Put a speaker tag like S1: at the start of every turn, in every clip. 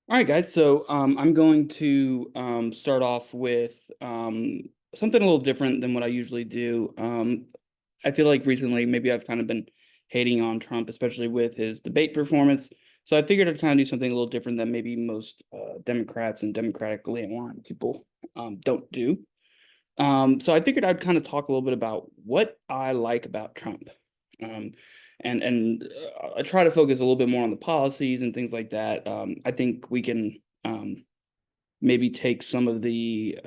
S1: All right, guys. So I'm going to start off with something a little different than what I usually do. I feel like recently maybe I've kind of been hating on Trump, especially with his debate performance. So I figured I'd kind of do something a little different than maybe most Democrats and democratically aligned people don't do. So I figured I'd kind of talk a little bit about what I like about Trump. Um, and I try to focus a little bit more on the policies and things like that. I think we can maybe take some of the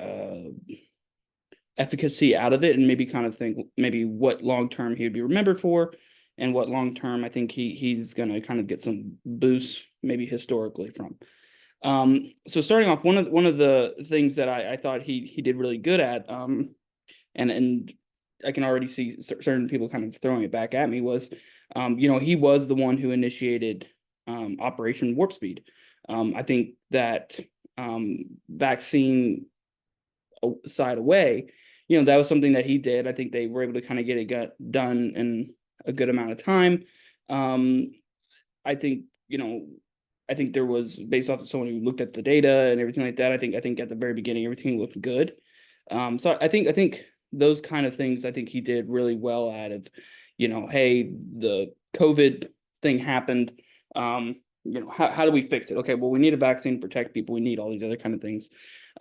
S1: efficacy out of it and maybe kind of think maybe what long term he would be remembered for and what long term I think he's going to kind of get some boosts maybe historically from. So starting off, one of the things that I thought he did really good at, and I can already see certain people kind of throwing it back at me was, he was the one who initiated Operation Warp Speed. I think that vaccine side away, that was something that he did. I think they were able to kind of get it done in a good amount of time. Um, I think I think there was based off of someone who looked at the data and everything like that. I think at the very beginning everything looked good. So I think those kind of things I think he did really well at of, hey, the COVID thing happened. How do we fix it? Okay, well, we need a vaccine to protect people. We need all these other kind of things.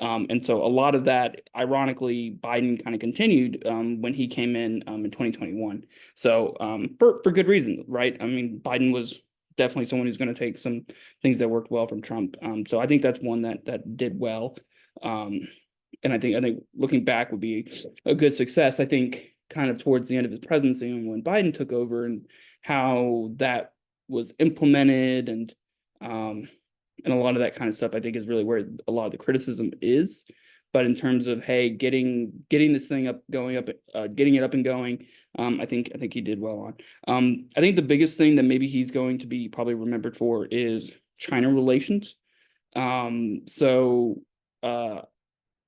S1: And so a lot of that, ironically, Biden kind of continued when he came in 2021. So for good reason, right? I mean, Biden was definitely someone who's going to take some things that worked well from Trump. So I think that's one that did well. Um, and I think looking back would be a good success. I think kind of towards the end of his presidency and when Biden took over and how that was implemented um, and a lot of that kind of stuff, I think is really where a lot of the criticism is. But in terms of hey, getting this thing up, going up, getting it up and going, I think he did well on. I think the biggest thing that maybe he's going to be probably remembered for is China relations. So uh,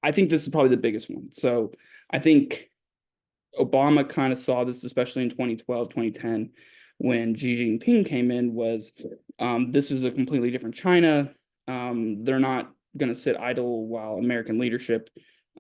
S1: I think this is probably the biggest one. So I think Obama kind of saw this, especially in 2012, 2010, when Xi Jinping came in, was this is a completely different China. They're not going to sit idle while American leadership,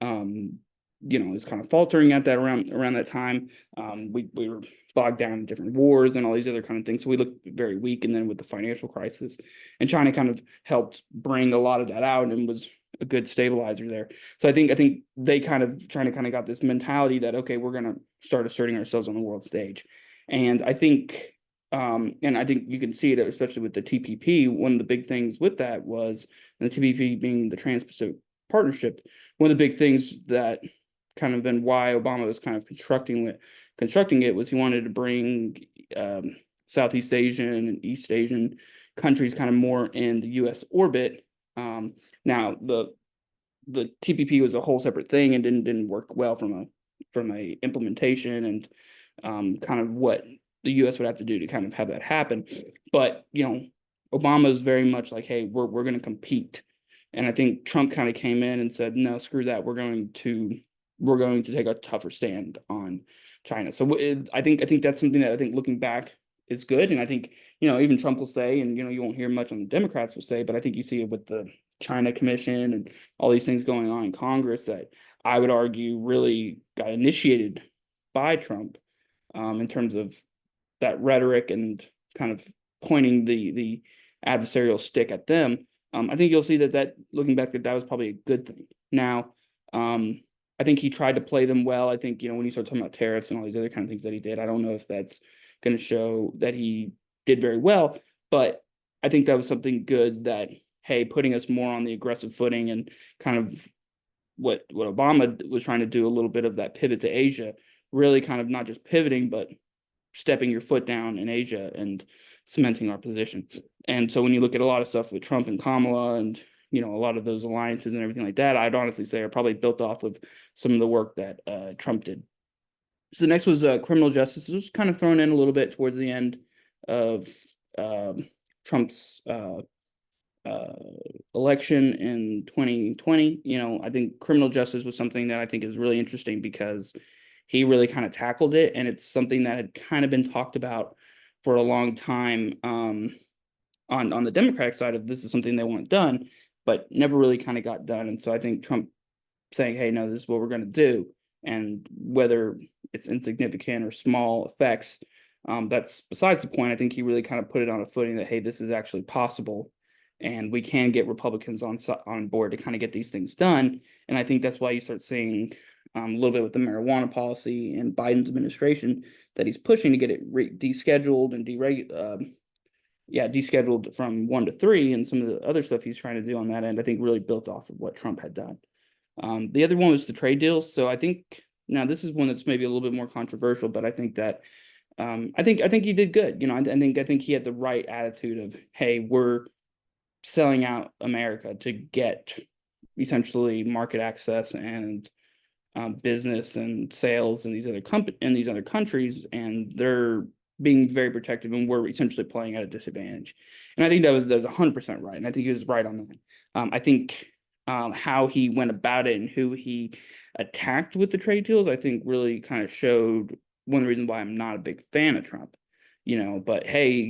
S1: um, is kind of faltering at that around that time. We were bogged down in different wars and all these other kind of things. So we looked very weak. And then with the financial crisis, and China kind of helped bring a lot of that out and was a good stabilizer there. So I think they kind of China kind of got this mentality that okay, we're gonna start asserting ourselves on the world stage. And I think you can see it especially with the TPP. One of the big things with that was, and the TPP being the Trans-Pacific Partnership, one of the big things that kind of been why Obama was kind of constructing it was he wanted to bring um, Southeast Asian and East Asian countries kind of more in the U.S. orbit. Now the TPP was a whole separate thing and didn't work well from a implementation and kind of what the U.S. would have to do to kind of have that happen. But Obama is very much like, hey, we're going to compete, and I think Trump kind of came in and said, no, screw that, we're going to take a tougher stand on China. So I think that's something that I think looking back is good, and I think even Trump will say, and you won't hear much on the Democrats will say, but I think you see it with the China Commission and all these things going on in Congress that I would argue really got initiated by Trump in terms of that rhetoric and kind of pointing the adversarial stick at them. I think you'll see that looking back that was probably a good thing. Now, I think he tried to play them well. I think when you start talking about tariffs and all these other kind of things that he did, I don't know if that's going to show that he did very well, but I think that was something good that hey, putting us more on the aggressive footing and kind of what Obama was trying to do a little bit of that pivot to Asia, really kind of not just pivoting, but stepping your foot down in Asia and cementing our position. And so when you look at a lot of stuff with Trump and Kamala and a lot of those alliances and everything like that, I'd honestly say are probably built off of some of the work that Trump did. So next was criminal justice. It was kind of thrown in a little bit towards the end of Trump's uh, election in 2020. I think criminal justice was something that I think is really interesting because he really kind of tackled it, and it's something that had kind of been talked about for a long time. on the Democratic side of this is something they want done, but never really kind of got done. And so I think Trump saying, hey, no, this is what we're going to do. And whether it's insignificant or small effects, that's besides the point. I think he really kind of put it on a footing that, hey, this is actually possible. And we can get Republicans on board to kind of get these things done. And I think that's why you start seeing a little bit with the marijuana policy and Biden's administration that he's pushing to get it descheduled and descheduled from 1 to 3, and some of the other stuff he's trying to do on that end, I think really built off of what Trump had done. The other one was the trade deals. So I think now this is one that's maybe a little bit more controversial, but I think that I think he did good. I think he had the right attitude of, hey, we're selling out America to get essentially market access and business and sales in these other countries, and they're being very protective, and we're essentially playing at a disadvantage. And I think that was 100% right, and I think he was right on that. I think how he went about it and who he attacked with the trade deals, I think really kind of showed one of the reasons why I'm not a big fan of Trump. But hey,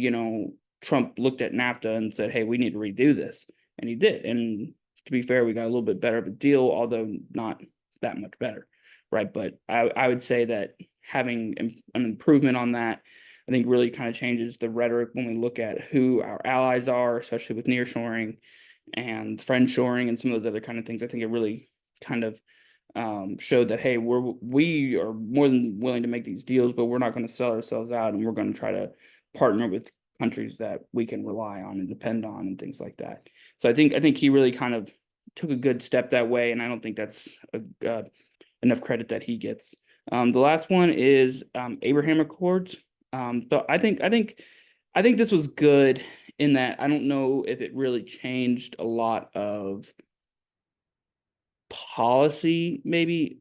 S1: Trump looked at NAFTA and said, hey, we need to redo this, and he did. And to be fair, we got a little bit better of a deal, although not that much better, right? But I would say that having an improvement on that, I think really kind of changes the rhetoric when we look at who our allies are, especially with nearshoring and friendshoring and some of those other kind of things. I think it really kind of showed that, hey, we are more than willing to make these deals, but we're not going to sell ourselves out, and we're going to try to partner with countries that we can rely on and depend on and things like that. So I think he really kind of took a good step that way, and I don't think that's enough credit that he gets. The last one is Abraham Accords. So I think this was good in that I don't know if it really changed a lot of policy, maybe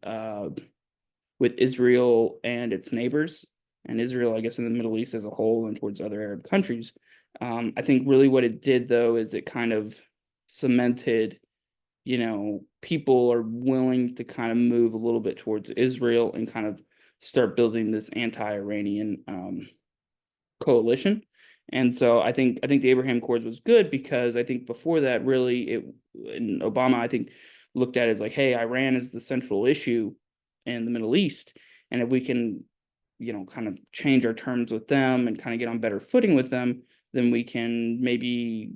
S1: with Israel and its neighbors, and Israel, I guess, in the Middle East as a whole and towards other Arab countries. I think really what it did, though, is it kind of cemented, people are willing to kind of move a little bit towards Israel and kind of start building this anti-Iranian coalition. And so I think the Abraham Accords was good because I think before that, really, Obama, I think, looked at it as like, hey, Iran is the central issue in the Middle East, and if we can, kind of change our terms with them and kind of get on better footing with them, then we can maybe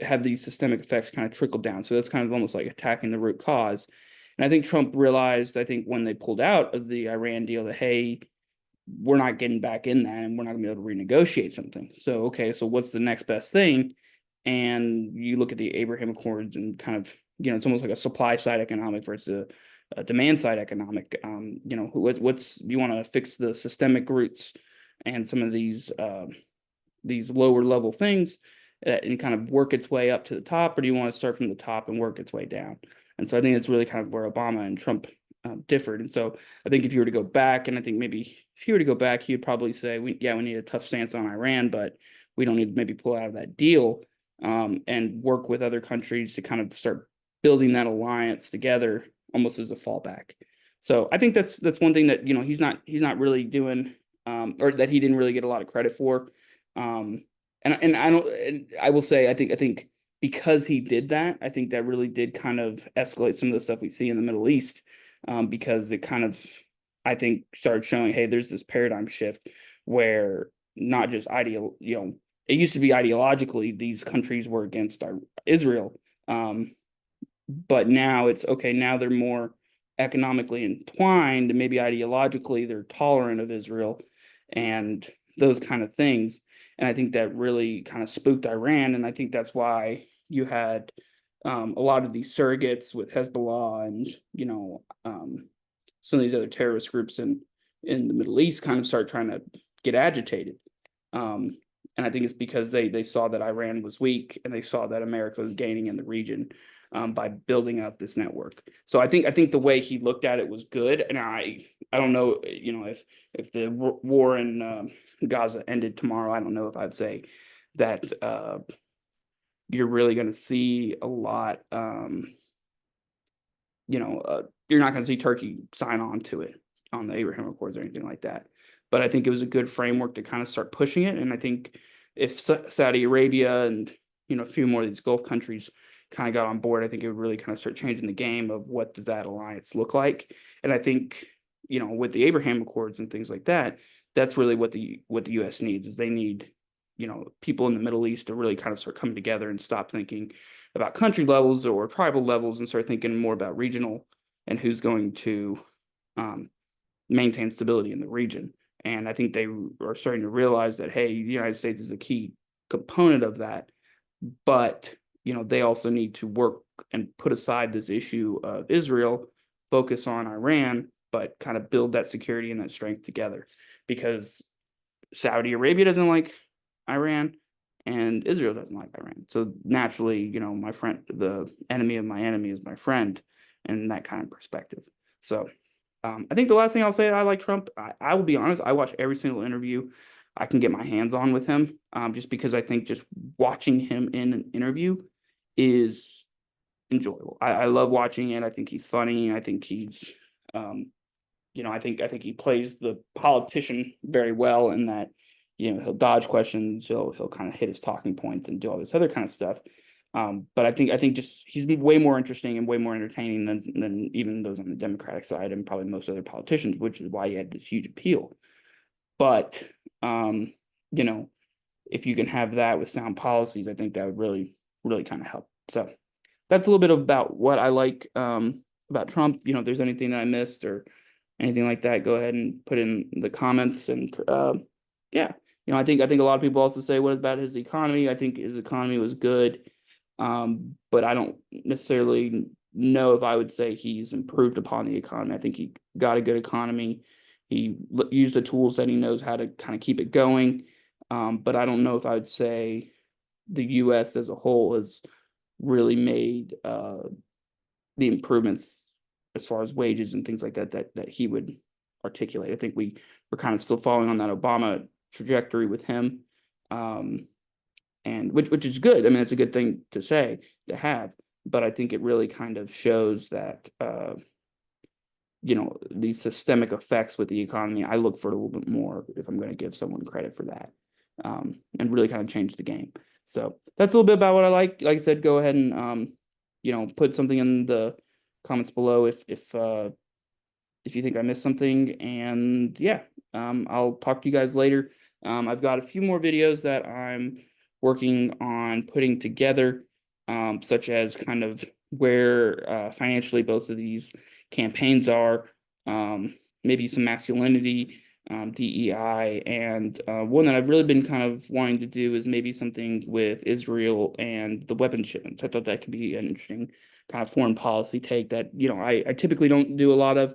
S1: have these systemic effects kind of trickle down. So that's kind of almost like attacking the root cause. And I think Trump realized, I think when they pulled out of the Iran deal, that, hey, we're not getting back in that, and we're not gonna be able to renegotiate something. So, okay, so what's the next best thing? And you look at the Abraham Accords and kind of, it's almost like a supply side economic versus a demand side economic. What's you want to fix the systemic roots and some of these lower level things and kind of work its way up to the top, or do you want to start from the top and work its way down? And so I think it's really kind of where Obama and Trump differed. And so I think if you were to go back, and I think maybe if you were to go back, he'd probably say, we need a tough stance on Iran, but we don't need to maybe pull out of that deal and work with other countries to kind of start building that alliance together almost as a fallback. So I think that's one thing that, he's not really doing or that he didn't really get a lot of credit for. And I will say, I think because he did that, I think that really did kind of escalate some of the stuff we see in the Middle East, because it kind of, I think, started showing, hey, there's this paradigm shift where not just it used to be ideologically these countries were against Israel, but now it's okay. Now they're more economically entwined, and maybe ideologically they're tolerant of Israel and those kind of things. And I think that really kind of spooked Iran, and I think that's why you had a lot of these surrogates with Hezbollah and some of these other terrorist groups in the Middle East kind of start trying to get agitated. And I think it's because they saw that Iran was weak, and they saw that America was gaining in the region by building out this network. So I think the way he looked at it was good, and I don't know, if the war in Gaza ended tomorrow, I don't know if I'd say that you're really going to see a lot. You're not going to see Turkey sign on to it on the Abraham Accords or anything like that. But I think it was a good framework to kind of start pushing it, and I think if Saudi Arabia and, a few more of these Gulf countries kind of got on board, I think it would really kind of start changing the game of what does that alliance look like. And I think, with the Abraham Accords and things like that, that's really what the US needs is they need, people in the Middle East to really kind of start coming together and stop thinking about country levels or tribal levels and start thinking more about regional and who's going to maintain stability in the region. And I think they are starting to realize that, hey, the United States is a key component of that, but they also need to work and put aside this issue of Israel, focus on Iran, but kind of build that security and that strength together, because Saudi Arabia doesn't like Iran and Israel doesn't like Iran. So naturally, my friend, the enemy of my enemy is my friend, and that kind of perspective. So I think the last thing I'll say, I like Trump. I will be honest, I watch every single interview I can get my hands on with him, just because I think just watching him in an interview is enjoyable. I love watching it. I think he's funny. I think he's, I think he plays the politician very well in that, he'll dodge questions, he'll kind of hit his talking points and do all this other kind of stuff. But I think just he's way more interesting and way more entertaining than even those on the Democratic side and probably most other politicians, which is why he had this huge appeal. But if you can have that with sound policies, I think that would really, really kind of help. So that's a little bit about what I like about Trump. If there's anything that I missed or anything like that, go ahead and put in the comments. And yeah, I think a lot of people also say, what about his economy? I think his economy was good, but I don't necessarily know if I would say he's improved upon the economy. I think he got a good economy. He used the tools that he knows how to kind of keep it going. But I don't know if I would say the U.S. as a whole has really made the improvements as far as wages and things like that he would articulate. I think we're kind of still following on that Obama trajectory with him, and which is good. I mean, it's a good thing to say, to have, but I think it really kind of shows that these systemic effects with the economy, I look for a little bit more if I'm going to give someone credit for that, and really kind of change the game. So that's a little bit about what I like. Like I said, go ahead and put something in the comments below if you think I missed something. And yeah, I'll talk to you guys later. I've got a few more videos that I'm working on putting together, such as kind of where financially both of these campaigns are, maybe some masculinity, DEI, and one that I've really been kind of wanting to do is maybe something with Israel and the weapon shipments. I thought that could be an interesting kind of foreign policy take that, I typically don't do a lot of,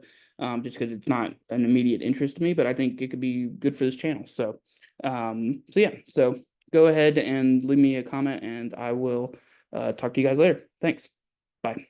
S1: just because it's not an immediate interest to me, but I think it could be good for this channel. So, yeah, so go ahead and leave me a comment and I will talk to you guys later. Thanks. Bye.